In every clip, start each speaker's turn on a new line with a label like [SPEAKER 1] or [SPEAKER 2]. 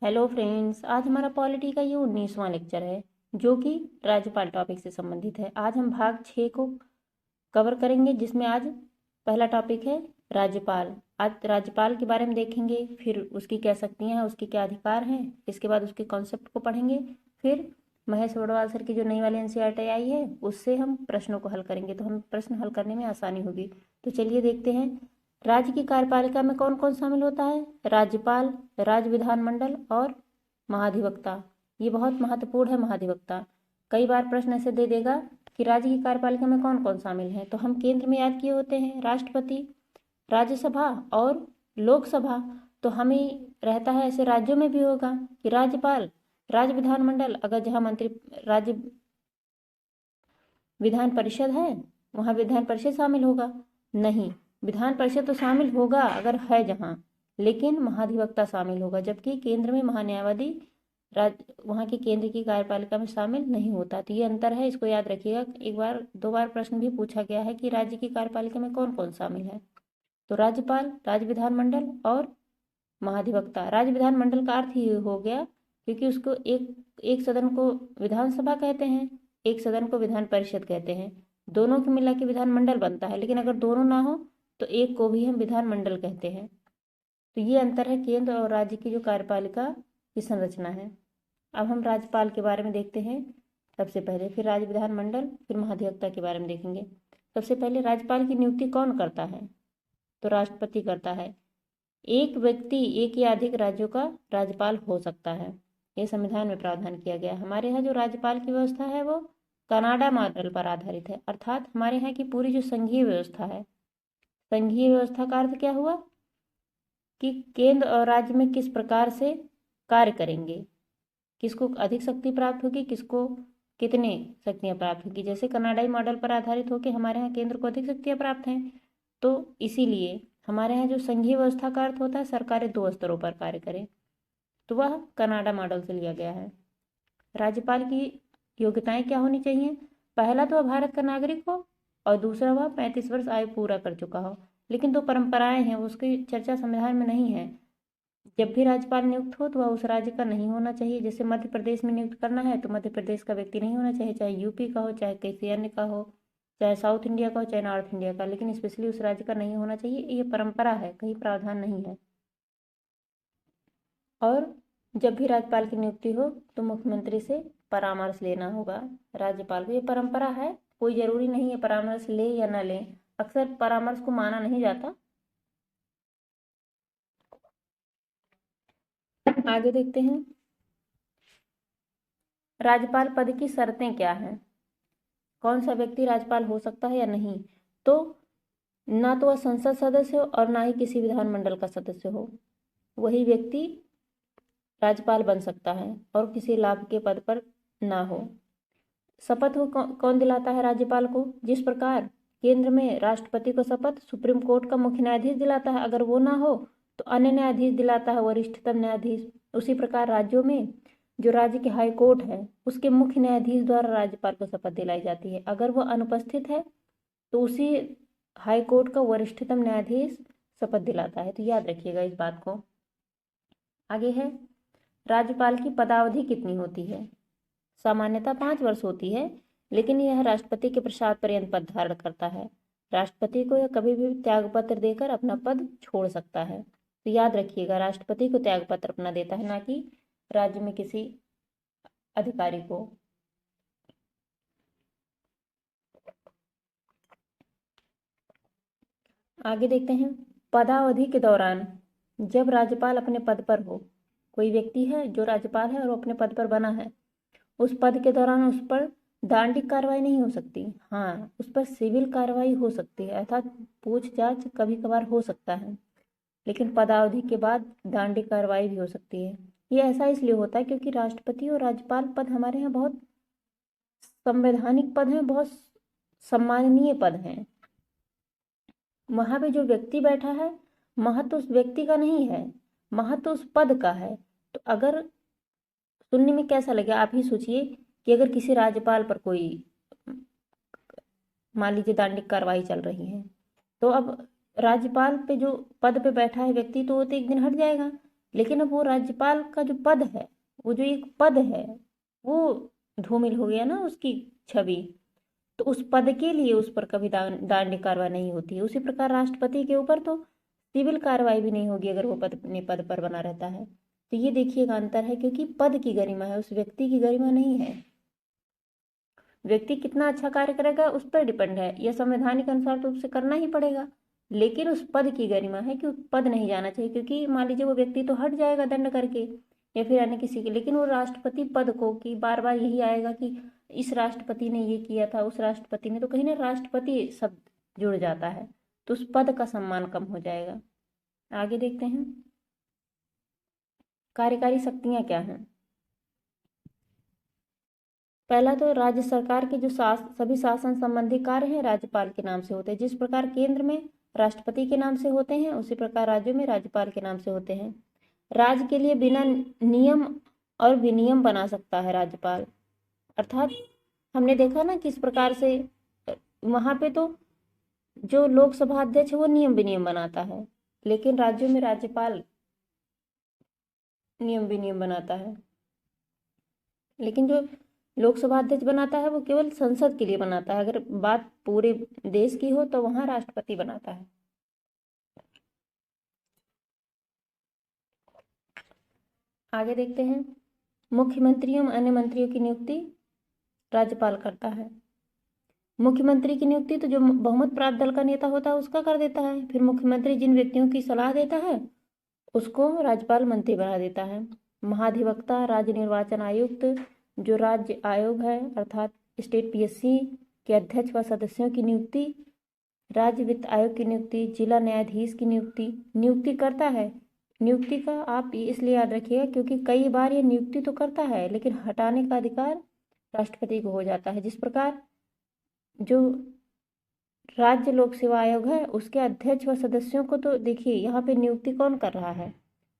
[SPEAKER 1] Hello friends, आज हमारा polity का ये 19वां लेक्चर है जो कि राज्यपाल टॉपिक से संबंधित है। आज हम भाग 6 को कवर करेंगे, जिसमें आज पहला टॉपिक है राज्यपाल। आज राज्यपाल के बारे में देखेंगे, फिर उसकी क्या शक्तियाँ हैं, उसके क्या अधिकार हैं, इसके बाद उसके कॉन्सेप्ट को पढ़ेंगे। फिर महेश बड़वाल सर की जो नई वाली एनसीईआरटी आई है उससे हम प्रश्नों को हल करेंगे, तो हम प्रश्न हल करने में आसानी होगी। तो चलिए देखते हैं, राज्य की कार्यपालिका में कौन कौन शामिल होता है। राज्यपाल, राज्य विधानमंडल और महाधिवक्ता। ये बहुत महत्वपूर्ण है महाधिवक्ता। कई बार प्रश्न ऐसे दे देगा कि राज्य की कार्यपालिका में कौन कौन शामिल है, तो हम केंद्र में याद किए होते हैं राष्ट्रपति, राज्यसभा और लोकसभा। तो हमें रहता है ऐसे राज्यों में भी होगा कि राज्यपाल, राज्य विधानमंडल, अगर जहाँ मंत्री राज्य विधान परिषद है वहाँ विधान परिषद शामिल होगा। नहीं, विधान परिषद तो शामिल होगा अगर है जहाँ, लेकिन महाधिवक्ता शामिल होगा, जबकि केंद्र में महान्यायवादी वहाँ की केंद्र की कार्यपालिका में शामिल नहीं होता। तो ये अंतर है, इसको याद रखिएगा। एक बार दो बार प्रश्न भी पूछा गया है कि राज्य की कार्यपालिका में कौन कौन शामिल है। तो राज्यपाल, राज्य विधानमंडल और महाधिवक्ता। राज्य विधानमंडल का अर्थ ही हो गया, क्योंकि उसको एक एक सदन को विधानसभा कहते हैं, एक सदन को विधान परिषद कहते हैं। दोनों को मिला के विधानमंडल बनता है, लेकिन अगर दोनों ना हो तो एक को भी हम विधानमंडल कहते हैं। तो ये अंतर है केंद्र और राज्य की जो कार्यपालिका की संरचना है। अब हम राज्यपाल के बारे में देखते हैं सबसे पहले, फिर राज्य विधानमंडल, फिर महाधिवक्ता के बारे में देखेंगे। सबसे पहले राज्यपाल की नियुक्ति कौन करता है, तो राष्ट्रपति करता है। एक व्यक्ति एक या अधिक राज्यों का राज्यपाल हो सकता है, ये संविधान में प्रावधान किया गया है। हमारे यहाँ जो राज्यपाल की व्यवस्था है वो कनाडा मॉडल पर आधारित है, अर्थात हमारे यहाँ की पूरी जो संघीय व्यवस्था है, संघीय व्यवस्था का अर्थ क्या हुआ कि केंद्र और राज्य में किस प्रकार से कार्य करेंगे, किसको अधिक शक्ति प्राप्त होगी, किसको कितने शक्तियाँ प्राप्त होगी। जैसे कनाडाई मॉडल पर आधारित होकर हमारे यहाँ केंद्र को अधिक शक्तियाँ प्राप्त हैं, तो इसीलिए हमारे यहाँ जो संघीय व्यवस्था का अर्थ होता है सरकारें दो स्तरों पर कार्य करें, तो वह कनाडा मॉडल से लिया गया है। राज्यपाल की योग्यताएं क्या होनी चाहिए। पहला तो वह भारत का नागरिक हो और दूसरा वह 35 वर्ष आयु पूरा कर चुका हो। लेकिन दो परंपराएं हैं, उसकी चर्चा संविधान में नहीं है। जब भी राज्यपाल नियुक्त हो तो वह उस राज्य का नहीं होना चाहिए। जैसे मध्य प्रदेश में नियुक्त करना है तो मध्य प्रदेश का व्यक्ति नहीं होना चाहिए, चाहे यूपी का हो, चाहे किसी अन्य का हो, चाहे साउथ इंडिया का हो, चाहे नॉर्थ इंडिया का, लेकिन स्पेशली उस राज्य का नहीं होना चाहिए। ये परंपरा है, कहीं प्रावधान नहीं है। और जब भी राज्यपाल की नियुक्ति हो तो मुख्यमंत्री से परामर्श लेना होगा राज्यपाल को। ये परंपरा है, कोई जरूरी नहीं है परामर्श ले या ना ले, अक्सर परामर्श को माना नहीं जाता। आगे देखते हैं, राज्यपाल पद की शर्तें क्या हैं, कौन सा व्यक्ति राज्यपाल हो सकता है या नहीं। तो ना तो वह संसद सदस्य हो और ना ही किसी विधानमंडल का सदस्य हो, वही व्यक्ति राज्यपाल बन सकता है और किसी लाभ के पद पर ना हो। शपथ को कौन दिलाता है राज्यपाल को। जिस प्रकार केंद्र में राष्ट्रपति को शपथ सुप्रीम कोर्ट का मुख्य न्यायाधीश दिलाता है, अगर वो ना हो तो अन्य न्यायाधीश दिलाता है, वरिष्ठतम न्यायाधीश। उसी प्रकार राज्यों में जो राज्य के हाई कोर्ट है उसके मुख्य न्यायाधीश द्वारा राज्यपाल को शपथ दिलाई जाती है। अगर वह अनुपस्थित है तो उसी हाई कोर्ट का वरिष्ठतम न्यायाधीश शपथ दिलाता है। तो याद रखिएगा इस बात को। आगे है, राज्यपाल की पदावधि कितनी होती है। सामान्यतः 5 वर्ष होती है, लेकिन यह राष्ट्रपति के प्रसाद पर्यंत पद धारण करता है। राष्ट्रपति को यह कभी भी त्यागपत्र देकर अपना पद छोड़ सकता है। तो याद रखिएगा, राष्ट्रपति को त्यागपत्र अपना देता है, ना कि राज्य में किसी अधिकारी को। आगे देखते हैं, पदावधि के दौरान जब राज्यपाल अपने पद पर हो, कोई व्यक्ति है जो राज्यपाल है और वो अपने पद पर बना है, उस पद के दौरान उस पर दंडिक कार्रवाई नहीं हो सकती। हाँ, उस पर सिविल कार्रवाई हो सकती है, अर्थात पूछताछ कभी कभार हो सकता है, लेकिन पदावधि के बाद दंडिक कार्रवाई भी हो सकती है। ये ऐसा इसलिए होता है क्योंकि राष्ट्रपति और राज्यपाल पद हमारे यहाँ बहुत संवैधानिक पद हैं, बहुत सम्माननीय पद हैं। वहां पे जो व्यक्ति बैठा है महत्व उस व्यक्ति का नहीं है, महत्व उस पद का है। तो अगर सुनने में कैसा लगे, आप ही सोचिए कि अगर किसी राज्यपाल पर कोई, मान लीजिए दंडिक कार्रवाई चल रही है, तो अब राज्यपाल पे जो पद पे बैठा है व्यक्ति तो वो तो एक दिन हट जाएगा, लेकिन अब वो राज्यपाल का जो पद है, वो जो एक पद है, वो धूमिल हो गया ना उसकी छवि, तो उस पद के लिए उस पर कभी दंड कार्रवाई नहीं होती है। उसी प्रकार राष्ट्रपति के ऊपर तो सिविल कार्रवाई भी नहीं होगी अगर वो अपने पद पर बना रहता है। तो ये देखिएगा अंतर है, क्योंकि पद की गरिमा है, उस व्यक्ति की गरिमा नहीं है। व्यक्ति कितना अच्छा कार्य करेगा उस पर डिपेंड है, यह संवैधानिक अनुसार तो उसे करना ही पड़ेगा, लेकिन उस पद की गरिमा है कि पद नहीं जाना चाहिए, क्योंकि मान लीजिए वो व्यक्ति तो हट जाएगा दंड करके या फिर अन्य किसी के, लेकिन वो राष्ट्रपति पद को कि बार बार यही आएगा कि इस राष्ट्रपति ने ये किया था, उस राष्ट्रपति ने, तो कहीं ना राष्ट्रपति शब्द जुड़ जाता है, तो उस पद का सम्मान कम हो जाएगा। आगे देखते हैं कार्यकारी शक्तियां क्या हैं। पहला तो राज्य सरकार के जो सभी शासन संबंधी कार्य हैं राज्यपाल के नाम से होते हैं। जिस प्रकार केंद्र में राष्ट्रपति के नाम से होते हैं, उसी प्रकार राज्यों में राज्यपाल के नाम से होते हैं। राज्य के लिए बिना नियम और विनियम बना सकता है राज्यपाल, अर्थात हमने देखा ना किस प्रकार से वहां पे तो जो लोकसभा अध्यक्ष है वो नियम विनियम बनाता है, लेकिन राज्यों में राज्यपाल नियम विनियम बनाता है। लेकिन जो लोकसभा अध्यक्ष बनाता है वो केवल संसद के लिए बनाता है, अगर बात पूरे देश की हो तो वहां राष्ट्रपति बनाता है। आगे देखते हैं मुख्यमंत्रियों अन्य मंत्रियों की नियुक्ति राज्यपाल करता है। मुख्यमंत्री की नियुक्ति तो जो बहुमत प्राप्त दल का नेता होता है उसका कर देता है। फिर मुख्यमंत्री जिन व्यक्तियों की सलाह देता है उसको राज्यपाल मंत्री बना देता है। महाधिवक्ता, राज्य निर्वाचन आयुक्त, जो राज्य आयोग है अर्थात स्टेट पीएससी के अध्यक्ष व सदस्यों की नियुक्ति, राज्य वित्त आयोग की नियुक्ति, जिला न्यायाधीश की नियुक्ति करता है। नियुक्ति का आप इसलिए याद रखिएगा क्योंकि कई बार ये नियुक्ति तो करता है लेकिन हटाने का अधिकार राष्ट्रपति को हो जाता है। जिस प्रकार जो राज्य लोक सेवा आयोग है उसके अध्यक्ष व सदस्यों को तो देखिए यहाँ पे नियुक्ति कौन कर रहा है,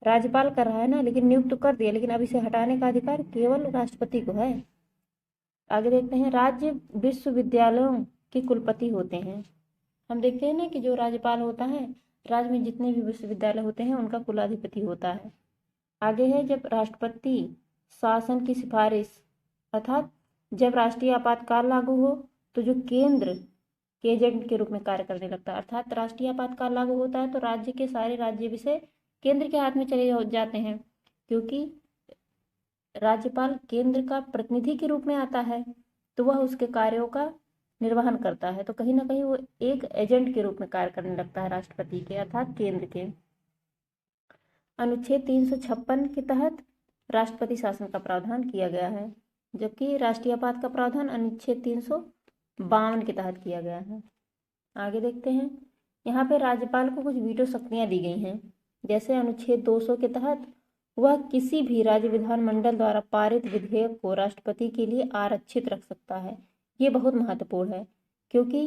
[SPEAKER 1] राज्यपाल कर रहा है ना, लेकिन नियुक्त तो कर दिया, लेकिन अब इसे हटाने का अधिकार केवल राष्ट्रपति को है। आगे देखते हैं राज्य विश्वविद्यालयों के कुलपति होते हैं। हम देखते हैं ना कि जो राज्यपाल होता है राज्य में जितने भी विश्वविद्यालय होते हैं उनका कुलाधिपति होता है। आगे है जब राष्ट्रपति शासन की सिफारिश, अर्थात जब राष्ट्रीय आपातकाल लागू हो तो जो केंद्र के एजेंट के रूप में कार्य करने लगता है, अर्थात राष्ट्रीय आपातकाल लागू होता है तो राज्य के सारे राज्य विषय केंद्र के हाथ में चले जाते हैं, क्योंकि राज्यपाल केंद्र का प्रतिनिधि के रूप में आता है तो वह उसके कार्यों का निर्वहन करता है, तो कहीं ना कहीं वो एक एजेंट के रूप में कार्य करने लगता है राष्ट्रपति के अर्थात केंद्र के। अनुच्छेद 356 के तहत राष्ट्रपति शासन का प्रावधान किया गया है, जबकि राष्ट्रीय आपात का प्रावधान अनुच्छेद 352 के तहत किया गया है। आगे देखते हैं यहाँ पे राज्यपाल को कुछ वीटो शक्तियाँ दी गई हैं, जैसे अनुच्छेद 200 के तहत वह किसी भी राज्य विधानमंडल द्वारा पारित विधेयक को राष्ट्रपति के लिए आरक्षित रख सकता है। ये बहुत महत्वपूर्ण है क्योंकि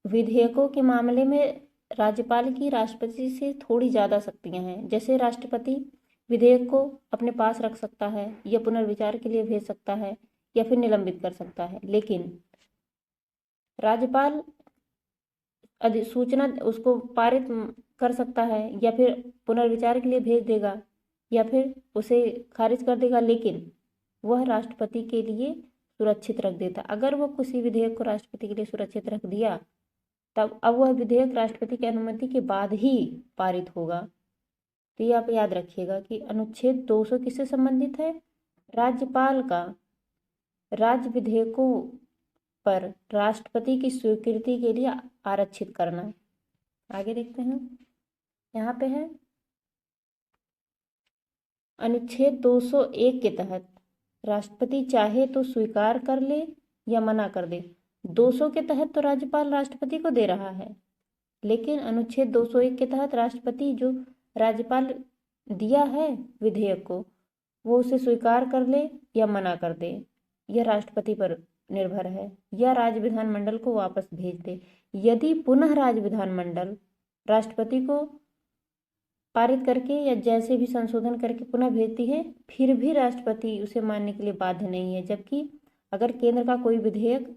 [SPEAKER 1] विधेयकों के मामले में राज्यपाल की राष्ट्रपति से थोड़ी ज़्यादा शक्तियाँ हैं। जैसे राष्ट्रपति विधेयक को अपने पास रख सकता है या पुनर्विचार के लिए भेज सकता है या फिर निलंबित कर सकता है, लेकिन राज्यपाल अधिसूचना उसको पारित कर सकता है या फिर पुनर्विचार के लिए भेज देगा या फिर उसे खारिज कर देगा, लेकिन वह राष्ट्रपति के लिए सुरक्षित रख देता। अगर वो किसी विधेयक को राष्ट्रपति के लिए सुरक्षित रख दिया तब अब वह विधेयक राष्ट्रपति की अनुमति के बाद ही पारित होगा। तो ये आप याद रखिएगा कि अनुच्छेद 200 किससे संबंधित है, राज्यपाल का राज्य विधेयकों पर राष्ट्रपति की स्वीकृति के लिए आरक्षित करना। आगे देखते हैं यहाँ पे है अनुच्छेद 201 के तहत राष्ट्रपति चाहे तो स्वीकार कर ले या मना कर दे। 200 के तहत तो राज्यपाल राष्ट्रपति को दे रहा है, लेकिन अनुच्छेद 201 के तहत राष्ट्रपति जो राज्यपाल दिया है विधेयक को वो उसे स्वीकार कर ले या मना कर दे, यह राष्ट्रपति पर निर्भर है, या राज्य विधानमंडल को वापस भेज दे। यदि पुनः राज्य विधानमंडल राष्ट्रपति को पारित करके या जैसे भी संशोधन करके पुनः भेजती है फिर भी राष्ट्रपति उसे मानने के लिए बाध्य नहीं है। जबकि अगर केंद्र का कोई विधेयक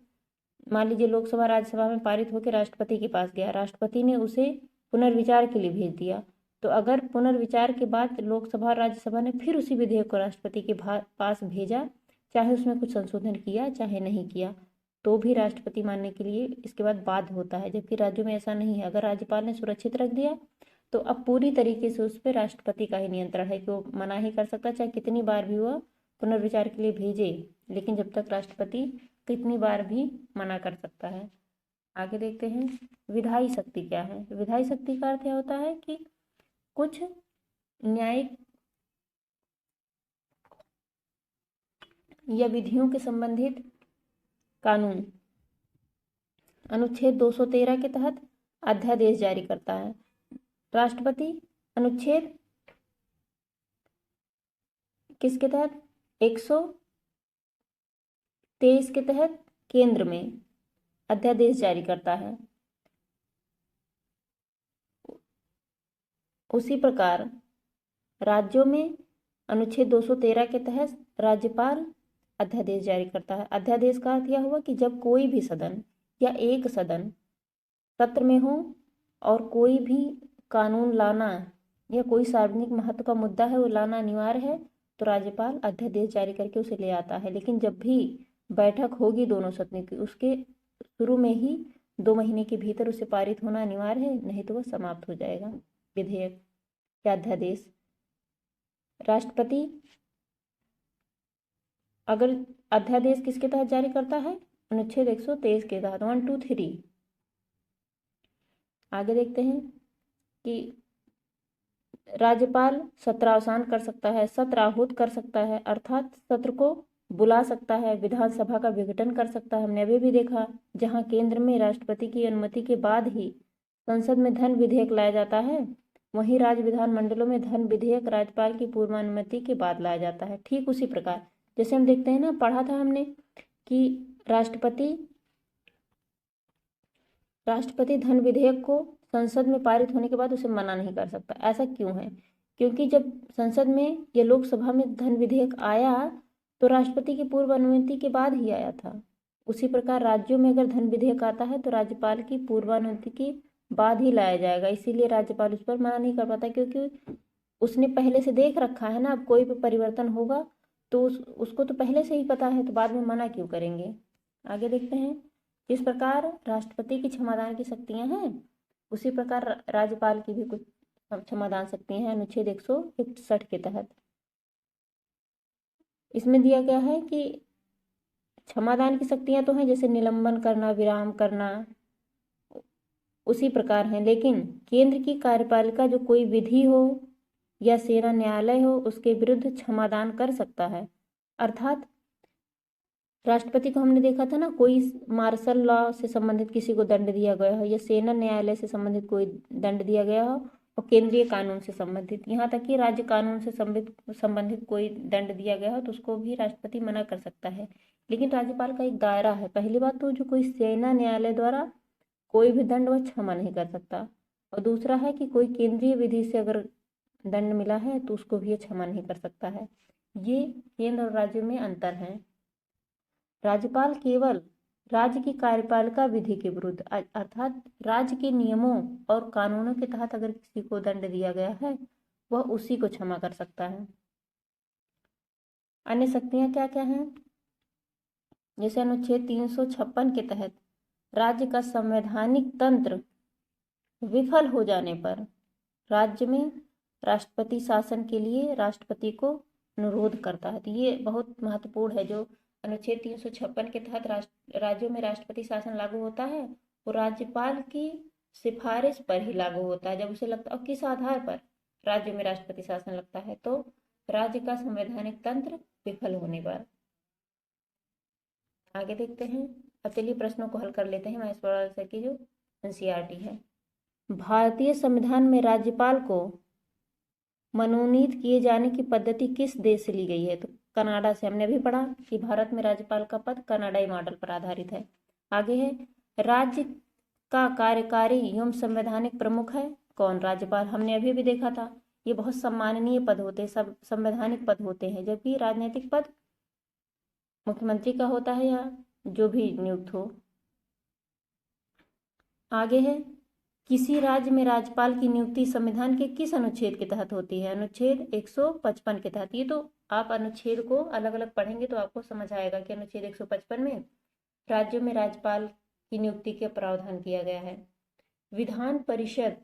[SPEAKER 1] मान लीजिए लोकसभा राज्यसभा में पारित होकर राष्ट्रपति के पास गया, राष्ट्रपति ने उसे पुनर्विचार के लिए भेज दिया, तो अगर पुनर्विचार के बाद लोकसभा और राज्यसभा ने फिर उसी विधेयक को राष्ट्रपति के पास भेजा, चाहे उसमें कुछ संशोधन किया चाहे नहीं किया, तो भी राष्ट्रपति मानने के लिए इसके बाद बाध्य होता है। जबकि राज्यों में ऐसा नहीं है। अगर राज्यपाल ने सुरक्षित रख दिया तो अब पूरी तरीके से उस पर राष्ट्रपति का ही नियंत्रण है कि वो मना ही कर सकता, चाहे कितनी बार भी वह पुनर्विचार के लिए भेजे, लेकिन जब तक राष्ट्रपति कितनी बार भी मना कर सकता है। आगे देखते हैं विधायी शक्ति क्या है। विधायी शक्ति का अर्थ यह होता है कि कुछ न्यायिक या विधियों के संबंधित कानून अनुच्छेद 213 के तहत अध्यादेश जारी करता है। राष्ट्रपति अनुच्छेद किसके तहत 123 के तहत केंद्र में अध्यादेश जारी करता है। उसी प्रकार राज्यों में अनुच्छेद 213 के तहत राज्यपाल अध्यादेश जारी करता है। अध्यादेश का अर्थ यह हुआ कि जब कोई भी सदन या एक सदन सत्र में हो और कोई भी कानून लाना या कोई सार्वजनिक महत्व का मुद्दा है वो लाना अनिवार्य है, तो राज्यपाल अध्यादेश जारी करके उसे ले आता है। लेकिन जब भी बैठक होगी दोनों सदनों की, उसके शुरू में ही 2 महीने के भीतर उसे पारित होना अनिवार्य है, नहीं तो वह समाप्त हो जाएगा विधेयक या अध्यादेश। राष्ट्रपति अगर अध्यादेश किसके तहत जारी करता है, अनुच्छेद 123 के तहत 1, 2, 3। आगे देखते हैं कि राज्यपाल सत्रावसान कर सकता है, सत्र आहूत कर सकता है, अर्थात सत्र को बुला सकता है, विधानसभा का विघटन कर सकता है। हमने अभी भी देखा जहां केंद्र में राष्ट्रपति की अनुमति के बाद ही संसद में धन विधेयक लाया जाता है, वहीं राज्य विधानमंडलों में धन विधेयक राज्यपाल की पूर्वानुमति के बाद लाया जाता है। ठीक उसी प्रकार जैसे हम देखते हैं ना, पढ़ा था हमने कि राष्ट्रपति धन विधेयक को संसद में पारित होने के बाद उसे मना नहीं कर सकता। ऐसा क्यों है? क्योंकि जब संसद में या लोकसभा में धन विधेयक आया तो राष्ट्रपति की पूर्व अनुमति के बाद ही आया था। उसी प्रकार राज्यों में अगर धन विधेयक आता है तो राज्यपाल की पूर्वानुमति के बाद ही लाया जाएगा, इसीलिए राज्यपाल उस पर मना नहीं कर पाता, क्योंकि उसने पहले से देख रखा है ना। अब कोई भी परिवर्तन होगा तो उसको तो पहले से ही पता है, तो बाद में मना क्यों करेंगे। आगे देखते हैं जिस प्रकार राष्ट्रपति की क्षमादान की शक्तियां हैं, उसी प्रकार राज्यपाल की भी कुछ क्षमादान शक्तियां हैं अनुच्छेद 161 के तहत। इसमें दिया गया है कि क्षमादान की शक्तियां तो हैं, जैसे निलंबन करना, विराम करना, उसी प्रकार हैं, लेकिन केंद्र की कार्यपालिका जो कोई विधि हो या सेना न्यायालय हो उसके विरुद्ध क्षमादान कर सकता है। अर्थात राष्ट्रपति को हमने देखा था ना, कोई मार्शल लॉ से संबंधित किसी को दंड दिया गया हो या सेना न्यायालय से संबंधित कोई दंड दिया गया हो और केंद्रीय कानून से संबंधित, यहाँ तक कि राज्य कानून से संबंधित कोई दंड दिया गया हो तो उसको भी राष्ट्रपति मना कर सकता है। लेकिन राज्यपाल का एक दायरा है। पहली बात तो जो कोई सेना न्यायालय द्वारा कोई भी दंड वह क्षमा नहीं कर सकता, और दूसरा है कि कोई केंद्रीय विधि से अगर दंड मिला है तो उसको भी क्षमा नहीं कर सकता है। ये केंद्र और राज्य में अंतर है। राज्यपाल केवल राज्य की कार्यपालिका विधि के विरुद्ध अर्थात राज्य के नियमों और कानूनों के तहत अगर किसी को दंड दिया गया है वह उसी को क्षमा कर सकता है। अन्य शक्तियां क्या क्या हैं? जैसे अनुच्छेद 356 के तहत राज्य का संवैधानिक तंत्र विफल हो जाने पर राज्य में राष्ट्रपति शासन के लिए राष्ट्रपति को अनुरोध करता है। तो ये बहुत महत्वपूर्ण है। जो अनुच्छेद 356 के तहत राज्यों में राष्ट्रपति शासन लागू होता है वो राज्यपाल की सिफारिश पर ही लागू होता है। जब उसे लगता है, और किस आधार पर राज्य में राष्ट्रपति शासन लगता है, तो राज्य का संवैधानिक तंत्र विफल होने पर। आगे देखते हैं। अब चलिए प्रश्नों को हल कर लेते हैं। महेश सर की जो एनसीईआरटी है, भारतीय संविधान में राज्यपाल को मनोनीत किए जाने की पद्धति किस देश से ली गई है? तो कनाडा से। हमने अभी पढ़ा कि भारत में राज्यपाल का पद कनाडाई मॉडल पर आधारित है। आगे है, राज्य का कार्यकारी एवं संवैधानिक प्रमुख है कौन? राज्यपाल। हमने अभी भी देखा था ये बहुत सम्माननीय पद होते हैं, सब संवैधानिक पद होते हैं, जबकि राजनीतिक पद मुख्यमंत्री का होता है या जो भी नियुक्त हो। आगे है, किसी राज्य में राज्यपाल की नियुक्ति संविधान के किस अनुच्छेद के तहत होती है? अनुच्छेद 155 के तहत। ये तो आप अनुच्छेद को अलग अलग पढ़ेंगे तो आपको समझ आएगा कि अनुच्छेद 155 में राज्यों में राज्यपाल की नियुक्ति का प्रावधान किया गया है। विधान परिषद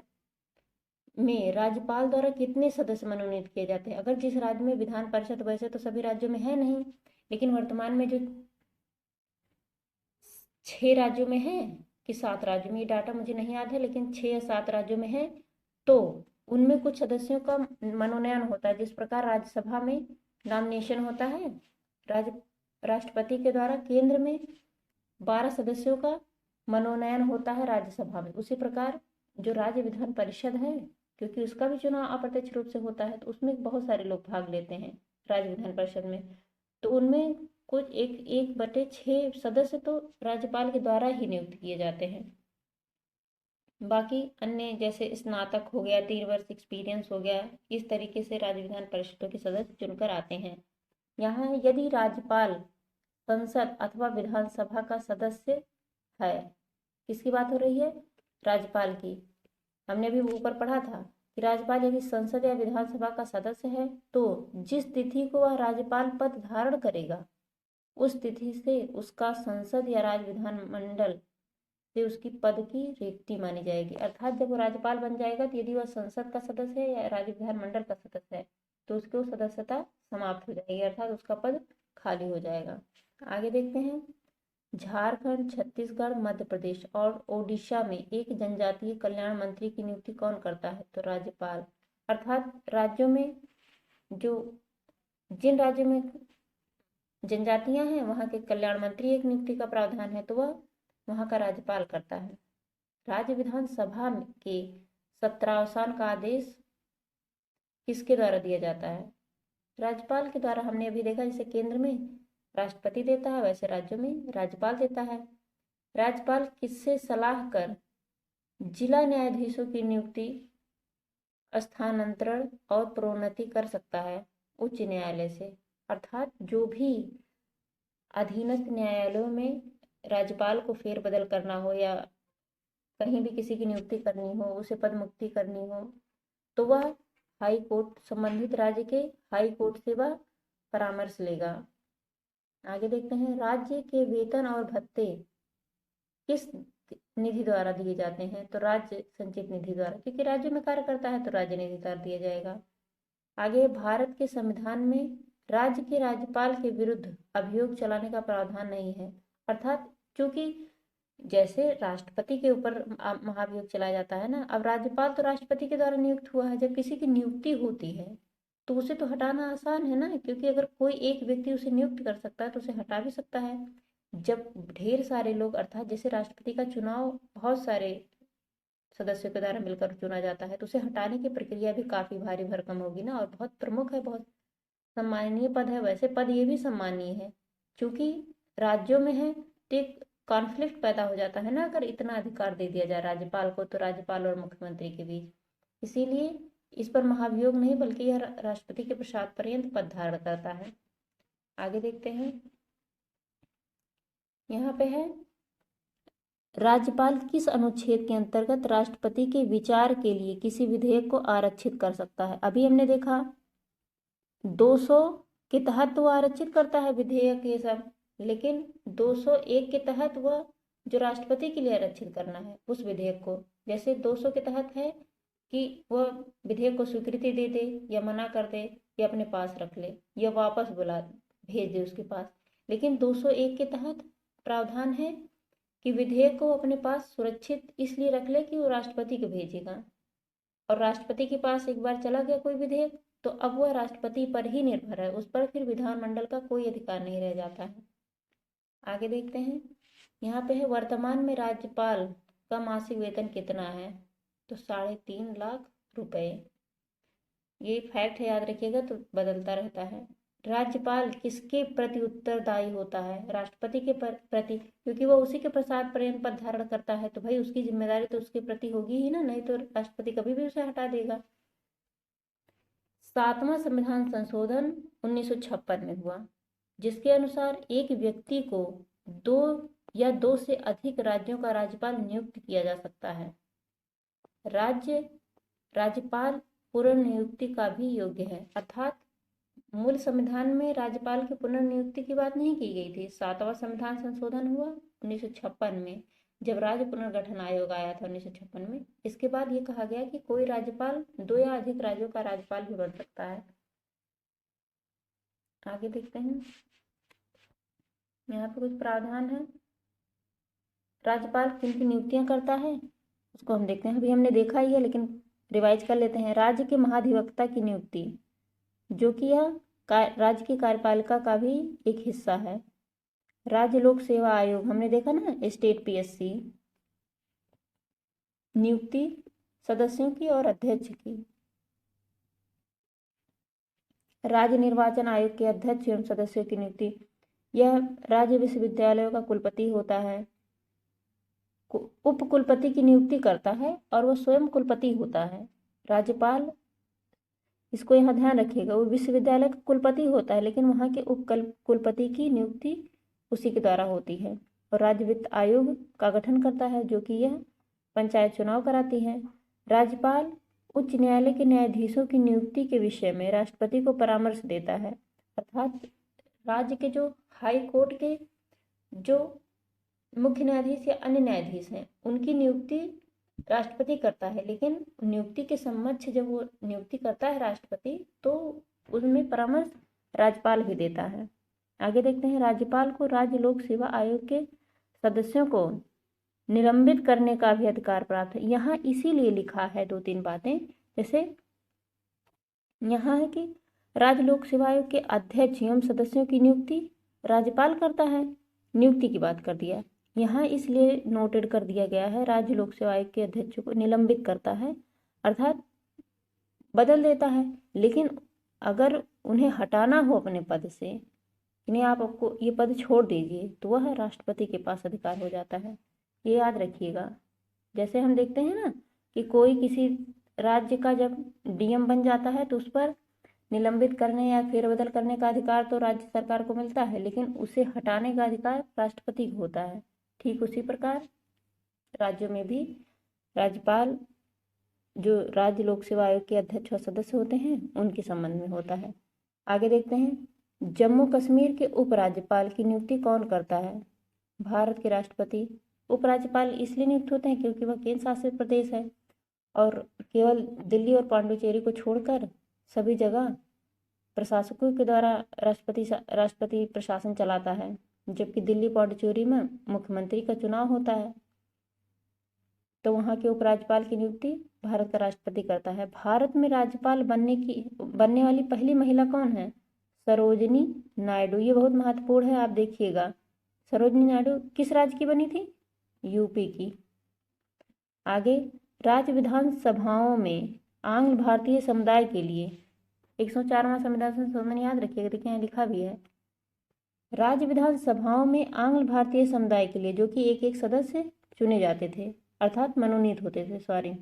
[SPEAKER 1] में राज्यपाल द्वारा कितने सदस्य मनोनीत किए जाते हैं? अगर जिस राज्य में विधान परिषद, वैसे तो सभी राज्यों में है नहीं, लेकिन वर्तमान में जो 6 राज्यों में है कि 7 राज्यों में, ये डाटा मुझे नहीं याद है, लेकिन 6 या 7 राज्यों में है, तो उनमें कुछ सदस्यों का मनोनयन होता है। जिस प्रकार राज्यसभा में नॉमिनेशन होता है राष्ट्रपति के द्वारा, केंद्र में 12 सदस्यों का मनोनयन होता है राज्यसभा में, उसी प्रकार जो राज्य विधान परिषद है, क्योंकि उसका भी चुनाव अप्रत्यक्ष रूप से होता है, तो उसमें बहुत सारे लोग भाग लेते हैं राज्य विधान परिषद में, तो उनमें कुछ 1/6 सदस्य तो राज्यपाल के द्वारा ही नियुक्त किए जाते हैं। बाकी अन्य जैसे स्नातक हो गया, 3 वर्ष एक्सपीरियंस हो गया, इस तरीके से राज्य विधान परिषदों के सदस्य चुनकर आते हैं। यहाँ है, यदि राज्यपाल संसद अथवा विधानसभा का सदस्य है, किसकी बात हो रही है? राज्यपाल की। हमने भी ऊपर पढ़ा था कि राज्यपाल यदि संसद या विधानसभा का सदस्य है तो जिस तिथि को वह राज्यपाल पद धारण करेगा उस तिथि से उसका संसद या राज्य विधानमंडल से उसकी पद की रिक्ति मानी जाएगी। अर्थात जब वो राज्यपाल बन जाएगा तो यदि वह संसद का सदस्य है या राज्य विधानमंडल का सदस्य है तो उसकी वो सदस्यता समाप्त हो जाएगी, अर्थात उसका पद खाली हो जाएगा। आगे देखते हैं, झारखंड, छत्तीसगढ़, मध्य प्रदेश और ओडिशा में एक जनजातीय कल्याण मंत्री की नियुक्ति कौन करता है? तो राज्यपाल। अर्थात राज्यों में जिन राज्यों में जनजातियां हैं वहां के कल्याण मंत्री एक नियुक्ति का प्रावधान है, तो वह वहां का राज्यपाल करता है। राज्य विधानसभा के सत्रावसान का आदेश किसके द्वारा दिया जाता है? राज्यपाल के द्वारा। हमने अभी देखा, जैसे केंद्र में राष्ट्रपति देता है, वैसे राज्यों में राज्यपाल देता है। राज्यपाल किससे सलाह कर जिला न्यायाधीशों की नियुक्ति, स्थानांतरण और प्रोन्नति कर सकता है? उच्च न्यायालय से। अर्थात जो भी अधीनस्थ न्यायालयों में राज्यपाल को फेरबदल करना हो या कहीं भी किसी की नियुक्ति करनी हो, उसे पद मुक्ति करनी हो, तो वह हाई कोर्ट, संबंधित राज्य के हाई कोर्ट से वह परामर्श लेगा। आगे देखते हैं, राज्य के वेतन और भत्ते किस निधि द्वारा दिए जाते हैं? तो राज्य संचित निधि द्वारा, क्योंकि राज्य में कार्य करता है तो राज्य निधि द्वारा दिया जाएगा। आगे, भारत के संविधान में राज्य के राज्यपाल के विरुद्ध अभियोग चलाने का प्रावधान नहीं है। अर्थात क्योंकि जैसे राष्ट्रपति के ऊपर महाभियोग चलाया जाता है ना, अब राज्यपाल तो राष्ट्रपति के द्वारा नियुक्त हुआ है, जब किसी की नियुक्ति होती है तो उसे तो हटाना आसान है ना, क्योंकि अगर कोई एक व्यक्ति उसे नियुक्त कर सकता है तो उसे हटा भी सकता है। जब ढेर सारे लोग, अर्थात जैसे राष्ट्रपति का चुनाव बहुत सारे सदस्यों के द्वारा मिलकर चुना जाता है, तो उसे हटाने की प्रक्रिया भी काफी भारी भरकम होगी ना, और बहुत प्रमुख है, बहुत सम्माननीय पद है। वैसे पद ये भी सम्माननीय है, क्योंकि राज्यों में है तो एक कॉन्फ्लिक्ट पैदा हो जाता है ना, अगर इतना अधिकार दे दिया जाए राज्यपाल को, तो राज्यपाल और मुख्यमंत्री के बीच, इसीलिए इस पर महाभियोग नहीं बल्कि यह राष्ट्रपति के प्रसाद पर्यंत पद धारण करता है। आगे देखते हैं, यहाँ पे है, राज्यपाल किस अनुच्छेद के अंतर्गत राष्ट्रपति के विचार के लिए किसी विधेयक को आरक्षित कर सकता है? अभी हमने देखा 200 के तहत वो आरक्षित करता है विधेयक ये सब, लेकिन 201 के तहत वह जो राष्ट्रपति के लिए आरक्षित करना है उस विधेयक को, जैसे 200 के तहत है कि वह विधेयक को स्वीकृति दे दे या मना कर दे या अपने पास रख ले या वापस भेज दे उसके पास, लेकिन 201 के तहत प्रावधान है कि विधेयक को अपने पास सुरक्षित इसलिए रख ले कि वो राष्ट्रपति को भेजेगा, और राष्ट्रपति के पास एक बार चला गया कोई विधेयक तो अब वह राष्ट्रपति पर ही निर्भर है, उस पर फिर विधानमंडल का कोई अधिकार नहीं रह जाता है। आगे देखते हैं, यहाँ पे है, वर्तमान में राज्यपाल का मासिक वेतन कितना है? तो 3.5 लाख रुपए। ये फैक्ट है, याद रखिएगा, तो बदलता रहता है। राज्यपाल किसके प्रति उत्तरदायी होता है? राष्ट्रपति के प्रति, क्योंकि वो उसी के प्रसाद पर्यंत पद धारण करता है, तो भाई उसकी जिम्मेदारी तो उसके प्रति होगी ही ना, नहीं तो राष्ट्रपति कभी भी उसे हटा देगा। 7वां संविधान संशोधन 1956 में हुआ, जिसके अनुसार एक व्यक्ति को 2 या 2 से अधिक राज्यों का राज्यपाल नियुक्त किया जा सकता है। राज्यपाल पुनर्नियुक्ति का भी योग्य है। अर्थात मूल संविधान में राज्यपाल की पुनर्नियुक्ति की बात नहीं की गई थी। 7वां संविधान संशोधन हुआ 1956 में, जब राज्य पुनर्गठन आयोग आया था 1956 में। इसके बाद ये कहा गया कि कोई राज्यपाल 2 या अधिक राज्यों का राज्यपाल भी बन सकता है। आगे देखते हैं, यहाँ पे कुछ प्रावधान है। राज्यपाल किन की नियुक्तियां करता है उसको हम देखते हैं। अभी हमने देखा ही है, लेकिन रिवाइज कर लेते हैं। राज्य के महाधिवक्ता की नियुक्ति, जो कि यह राज्य की कार्यपालिका का भी एक हिस्सा है। राज्य लोक सेवा आयोग, हमने देखा ना, स्टेट पीएससी, नियुक्ति सदस्यों की और अध्यक्ष की। राज्य निर्वाचन आयोग के अध्यक्ष एवं सदस्यों की नियुक्ति, यह राज्य विश्वविद्यालयों का कुलपति होता है। उप कुलपति की नियुक्ति करता है और वह स्वयं कुलपति होता है। राज्यपाल, इसको यहाँ ध्यान रखिएगा, वो विश्वविद्यालय का कुलपति होता है, लेकिन वहाँ के उप कुलपति की नियुक्ति उसी के द्वारा होती है। और राज्य वित्त आयोग का गठन करता है, जो कि यह पंचायत चुनाव कराती है। राज्यपाल उच्च न्यायालय के न्यायाधीशों की नियुक्ति के विषय में राष्ट्रपति को परामर्श देता है। अर्थात राज्य के जो हाई कोर्ट के जो मुख्य न्यायाधीश या अन्य न्यायाधीश हैं, उनकी नियुक्ति राष्ट्रपति करता है, लेकिन नियुक्ति के समक्ष जब वो नियुक्ति करता है राष्ट्रपति, तो उसमें परामर्श राज्यपाल भी देता है। आगे देखते हैं, राज्यपाल को राज्य लोक सेवा आयोग के सदस्यों को निलंबित करने का भी अधिकार प्राप्त है। यहाँ इसीलिए लिखा है 2-3 बातें, जैसे यहाँ है कि राज्य लोक सेवा आयोग के अध्यक्ष एवं सदस्यों की नियुक्ति राज्यपाल करता है, नियुक्ति की बात कर दिया। यहाँ इसलिए नोटेड कर दिया गया है, राज्य लोक सेवा आयोग के अध्यक्ष को निलंबित करता है, अर्थात बदल देता है। लेकिन अगर उन्हें हटाना हो अपने पद से, इन्हें आपको ये पद छोड़ दीजिए, तो वह राष्ट्रपति के पास अधिकार हो जाता है। ये याद रखिएगा। जैसे हम देखते हैं ना कि कोई किसी राज्य का जब डीएम बन जाता है तो उस पर निलंबित करने या फेरबदल करने का अधिकार तो राज्य सरकार को मिलता है, लेकिन उसे हटाने का अधिकार राष्ट्रपति को होता है। ठीक उसी प्रकार राज्यों में भी राज्यपाल जो राज्य लोक सेवा आयोग के अध्यक्ष और सदस्य होते हैं, उनके संबंध में होता है। आगे देखते हैं, जम्मू कश्मीर के उपराज्यपाल की नियुक्ति कौन करता है? भारत के राष्ट्रपति। उपराज्यपाल इसलिए नियुक्त होते हैं क्योंकि वह केंद्र शासित प्रदेश है और केवल दिल्ली और पांडिचेरी को छोड़कर सभी जगह प्रशासकों के द्वारा राष्ट्रपति प्रशासन चलाता है, जबकि दिल्ली पांडिचेरी में मुख्यमंत्री का चुनाव होता है। तो वहाँ के उपराज्यपाल की नियुक्ति भारत का राष्ट्रपति करता है। भारत में राज्यपाल बनने वाली पहली महिला कौन है? सरोजिनी नायडू। ये बहुत महत्वपूर्ण है, आप देखिएगा। सरोजिनी नायडू किस राज्य की बनी थी? यूपी की। आगे, राज्य विधानसभाओं में आंग्ल भारतीय समुदाय के लिए 104वां संविधान संशोधन याद रखिएगा, देखिए यहाँ लिखा भी है। राज्य विधानसभाओं में आंग्ल भारतीय समुदाय के लिए, जो कि एक सदस्य चुने जाते थे, अर्थात मनोनीत होते थे,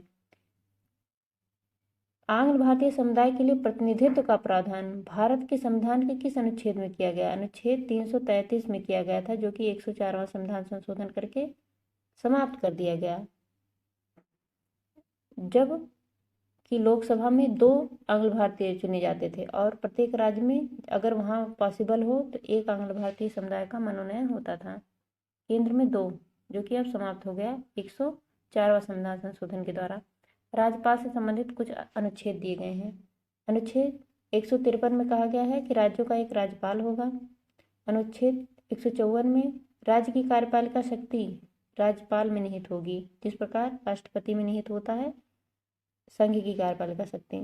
[SPEAKER 1] आंग्ल भारतीय समुदाय के लिए प्रतिनिधित्व का प्रावधान भारत के संविधान के किस अनुच्छेद में किया गया? अनुच्छेद 333 में किया गया था, जो कि 104वां संविधान संशोधन करके समाप्त कर दिया गया। जब कि लोकसभा में 2 आंग्ल भारतीय चुने जाते थे और प्रत्येक राज्य में अगर वहाँ पॉसिबल हो तो 1 आंग्ल भारतीय समुदाय का मनोनयन होता था। केंद्र में 2, जो कि अब समाप्त हो गया 104वां संविधान संशोधन के द्वारा। राज्यपाल से संबंधित कुछ अनुच्छेद दिए गए हैं। अनुच्छेद 153 में कहा गया है कि राज्यों का एक राज्यपाल होगा। अनुच्छेद 154 में राज्य की कार्यपालिका शक्ति राज्यपाल में निहित होगी, जिस प्रकार राष्ट्रपति में निहित होता है संघ की कार्यपालिका शक्ति।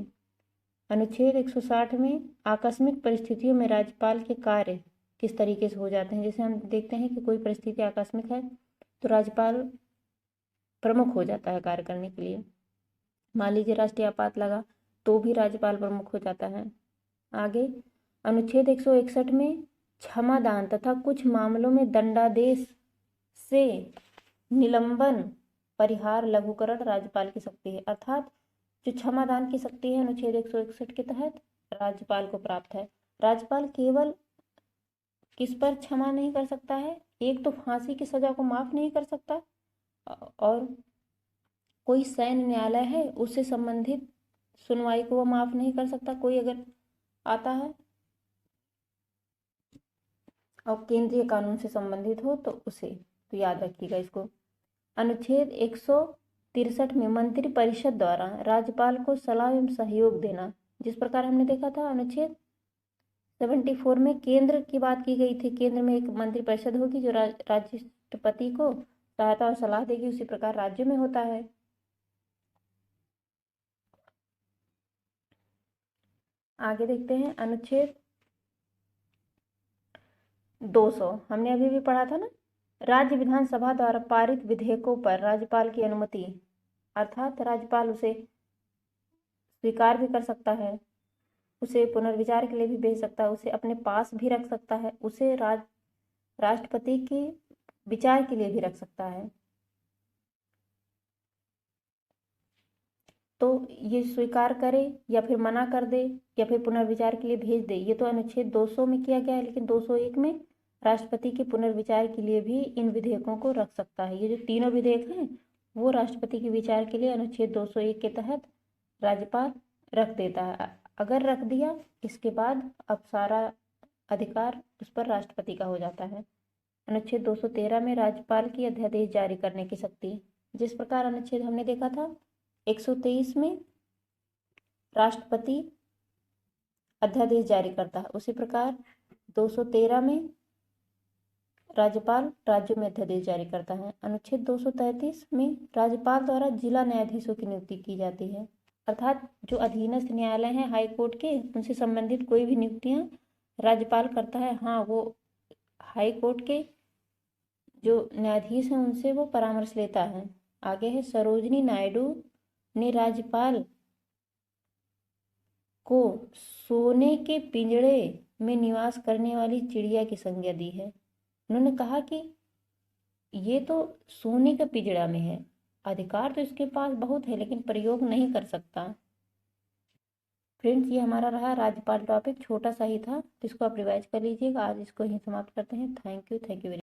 [SPEAKER 1] अनुच्छेद 160 में आकस्मिक परिस्थितियों में राज्यपाल के कार्य किस तरीके से हो जाते हैं। जैसे हम देखते हैं कि कोई परिस्थिति आकस्मिक है तो राज्यपाल प्रमुख हो जाता है कार्य करने के लिए। मान लीजिए राष्ट्रीय आपात लगा तो भी राज्यपाल प्रमुख हो जाता है। आगे, अनुच्छेद 161 में क्षमादान तथा कुछ मामलों में दंडादेश से निलंबन परिहार लघुकरण राज्यपाल की शक्ति है। अर्थात जो क्षमादान की शक्ति है अनुच्छेद 161 के तहत राज्यपाल को प्राप्त है। राज्यपाल केवल किस पर क्षमा नहीं कर सकता है? एक तो फांसी की सजा को माफ नहीं कर सकता और कोई सैन्य न्यायालय है उससे संबंधित सुनवाई को वो माफ नहीं कर सकता, कोई अगर आता है और केंद्रीय कानून से संबंधित हो तो उसे। तो याद रखिएगा इसको। अनुच्छेद 163 में मंत्रिपरिषद द्वारा राज्यपाल को सलाह एवं सहयोग देना, जिस प्रकार हमने देखा था अनुच्छेद 74 में केंद्र की बात की गई थी, केंद्र में एक मंत्रिपरिषद होगी जो राष्ट्रपति को सहायता और सलाह देगी, उसी प्रकार राज्य में होता है। आगे देखते हैं अनुच्छेद 200, हमने अभी भी पढ़ा था ना, राज्य विधानसभा द्वारा पारित विधेयकों पर राज्यपाल की अनुमति, अर्थात राज्यपाल उसे स्वीकार भी कर सकता है, उसे पुनर्विचार के लिए भी भेज सकता है, उसे अपने पास भी रख सकता है, उसे राष्ट्रपति के विचार के लिए भी रख सकता है। तो ये स्वीकार करे या फिर मना कर दे या फिर पुनर्विचार के लिए भेज दे, ये तो अनुच्छेद 200 में किया गया है। लेकिन 201 में राष्ट्रपति के पुनर्विचार के लिए भी इन विधेयकों को रख सकता है। ये जो तीनों विधेयक हैं वो राष्ट्रपति के विचार के लिए अनुच्छेद 201 के तहत राज्यपाल रख देता है। अगर रख दिया इसके बाद अब सारा अधिकार उस पर राष्ट्रपति का हो जाता है। अनुच्छेद 213 में राज्यपाल की अध्यादेश जारी करने की शक्ति, जिस प्रकार अनुच्छेद हमने देखा था 123 में राष्ट्रपति अध्यादेश जारी करता है, उसी प्रकार 213 में राज्यपाल राज्यों में अध्यादेश जारी करता है। अनुच्छेद 233 में राज्यपाल द्वारा जिला न्यायाधीशों की नियुक्ति की जाती है, अर्थात जो अधीनस्थ न्यायालय हैं हाई कोर्ट के, उनसे संबंधित कोई भी नियुक्तियां राज्यपाल करता है। हाँ, वो हाई कोर्ट के जो न्यायाधीश हैं उनसे वो परामर्श लेता है। आगे है सरोजिनी नायडू ने राज्यपाल को सोने के पिंजड़े में निवास करने वाली चिड़िया की संज्ञा दी है। उन्होंने कहा कि ये तो सोने का पिंजड़ा में है, अधिकार तो इसके पास बहुत है लेकिन प्रयोग नहीं कर सकता। फ्रेंड्स, ये हमारा रहा राज्यपाल टॉपिक, छोटा सा ही था, जिसको आप रिवाइज कर लीजिएगा। आज इसको यहीं समाप्त करते हैं। Thank you very